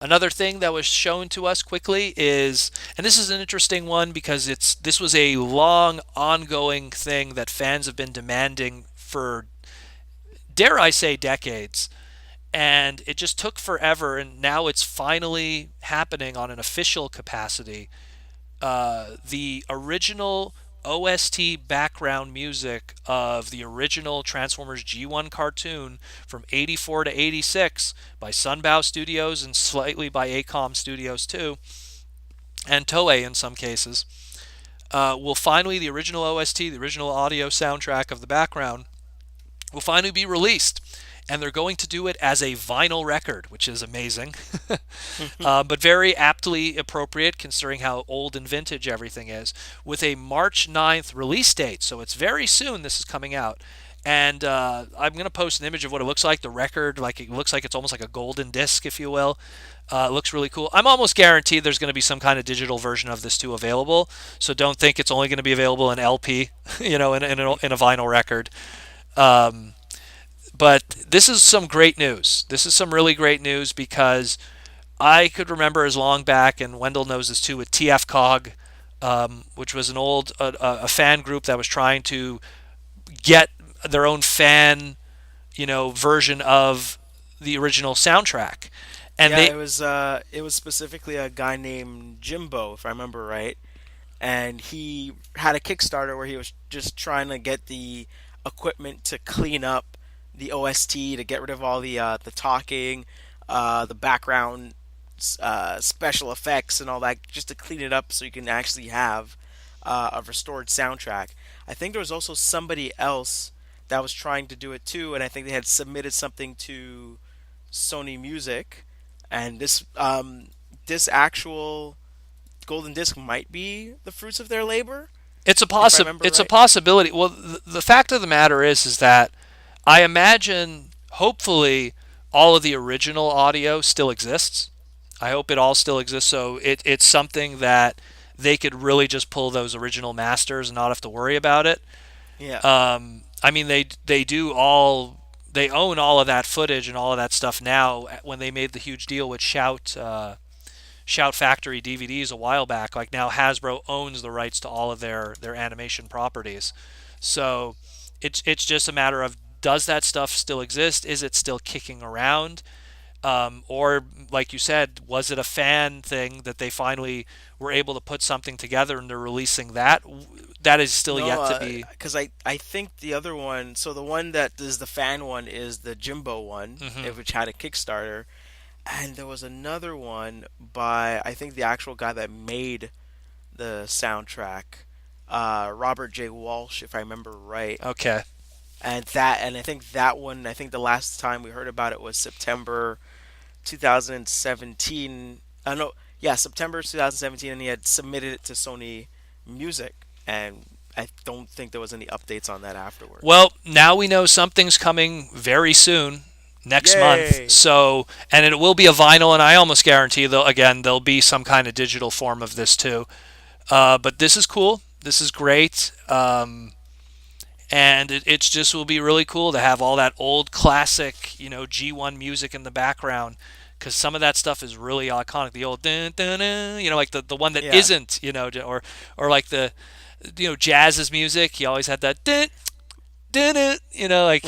Another thing that was shown to us quickly is, and this is an interesting one because this was a long ongoing thing that fans have been demanding for, dare I say, decades, and it just took forever, and now it's finally happening on an official capacity. The original OST background music of the original Transformers G1 cartoon from 84 to 86 by Sunbow Studios and slightly by ACOM Studios too, and Toei in some cases, will finally, the original OST, the original audio soundtrack of the background, will finally be released. And they're going to do it as a vinyl record, which is amazing, but very aptly appropriate considering how old and vintage everything is, with a March 9th release date. So it's very soon this is coming out. And I'm going to post an image of what it looks like. The record, like it looks like it's almost like a golden disc, if you will. It looks really cool. I'm almost guaranteed there's going to be some kind of digital version of this too available. So don't think it's only going to be available in LP, in a vinyl record. Um, but this is some great news. This is some really great news because I could remember as long back, and Wendell knows this too, with TF Cog, which was an old a fan group that was trying to get their own fan, version of the original soundtrack, and Yeah, they it was specifically a guy named Jimbo, if I remember right, and he had a Kickstarter where he was just trying to get the equipment to clean up the OST, to get rid of all the talking, the background special effects and all that, just to clean it up so you can actually have a restored soundtrack. I think there was also somebody else that was trying to do it too, and I think they had submitted something to Sony Music, and this actual golden disc might be the fruits of their labor, if I remember it's a right. possibility. Well, the fact of the matter is that I imagine, hopefully, all of the original audio still exists. I hope it all still exists. So it's something that they could really just pull those original masters and not have to worry about it. Yeah. I mean, they own all of that footage and all of that stuff now. When they made the huge deal with Shout Factory DVDs a while back, like now Hasbro owns the rights to all of their animation properties. So it's just a matter of, does that stuff still exist? Is it still kicking around? Or, like you said, was it a fan thing that they finally were able to put something together and they're releasing that? That is still No, yet to be. because I think the other one, so the one that is the fan one is the Jimbo one, Hmm. which had a Kickstarter, and there was another one by, I think, the actual guy that made the soundtrack, Robert J. Walsh, if I remember right. Okay. And I think that one, I think the last time we heard about it was September 2017. No, yeah, September 2017, and he had submitted it to Sony Music, and I don't think there was any updates on that afterwards. Well, now we know something's coming very soon, next month. Yay! So, and it will be a vinyl, and I almost guarantee there'll be some kind of digital form of this too. But this is cool. This is great. And it's just will be really cool to have all that old classic, G1 music in the background, because some of that stuff is really iconic. The old dun, dun, dun, like the one that Yeah. isn't, or like the, jazz's music. He always had that dun, dun, dun, like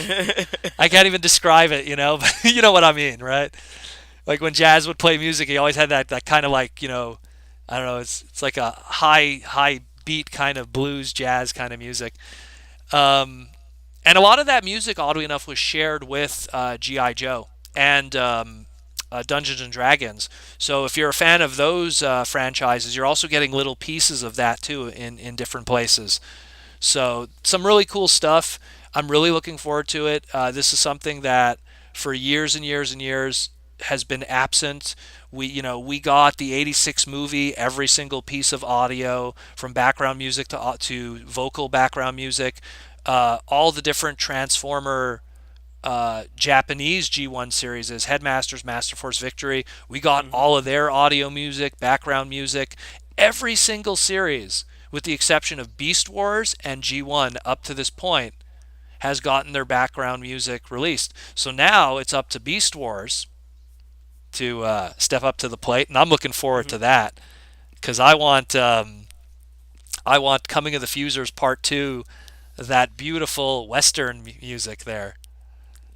I can't even describe it, but you know what I mean, right? Like when jazz would play music, he always had that kind of like, I don't know, it's like a high beat kind of blues jazz kind of music. Um, and a lot of that music, oddly enough, was shared with GI Joe and Dungeons and Dragons. So if you're a fan of those franchises, you're also getting little pieces of that too in different places. So some really cool stuff. I'm really looking forward to it. This is something that for years and years and years has been absent. We got the '86 movie, every single piece of audio from background music to vocal background music, all the different Transformer Japanese G1 series is Headmasters, Master Force Victory. We got Hmm. all of their audio music, background music, every single series, with the exception of Beast Wars and G1 up to this point, has gotten their background music released. So now it's up to Beast Wars to step up to the plate, and I'm looking forward Hmm. to that because I want Coming of the Fusers Part Two, that beautiful Western music there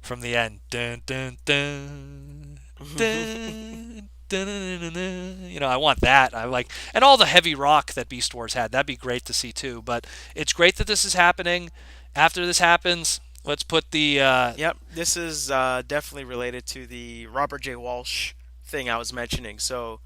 from the end. Dun, dun, dun, dun, dun, dun, dun, dun. I want that. I like, and all the heavy rock that Beast Wars had. That'd be great to see too. But it's great that this is happening. After this happens, let's put the Yep, this is definitely related to the Robert J. Walsh thing I was mentioning. So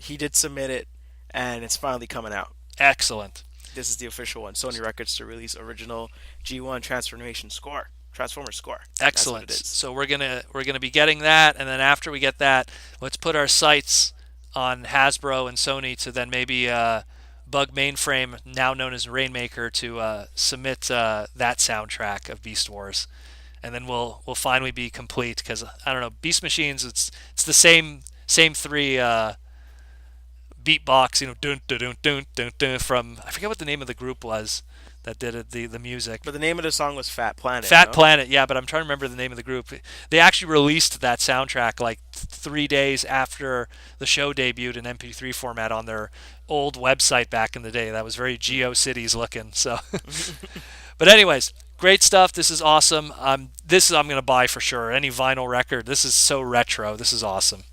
he did submit it, and it's finally coming out. excellent. This is the official one. Sony Records to release original G1 transformation score, Transformer score. That's what it Excellent. is. So we're gonna be getting that, and then after we get that, let's put our sights on Hasbro and Sony to then maybe bug Mainframe, now known as Rainmaker, to submit that soundtrack of Beast Wars, and then we'll finally be complete. Because I don't know, Beast Machines, it's the same three beatbox, dun dun dun dun dun dun, from I forget what the name of the group was that did it, the music. But the name of the song was Fat Planet, Fat no? Planet, yeah, but I'm trying to remember the name of the group. They actually released that soundtrack like 3 days after the show debuted in MP3 format on their old website back in the day. That was very GeoCities looking. So, but anyways, great stuff. This is awesome. This I'm gonna buy for sure. Any vinyl record. This is so retro. This is awesome.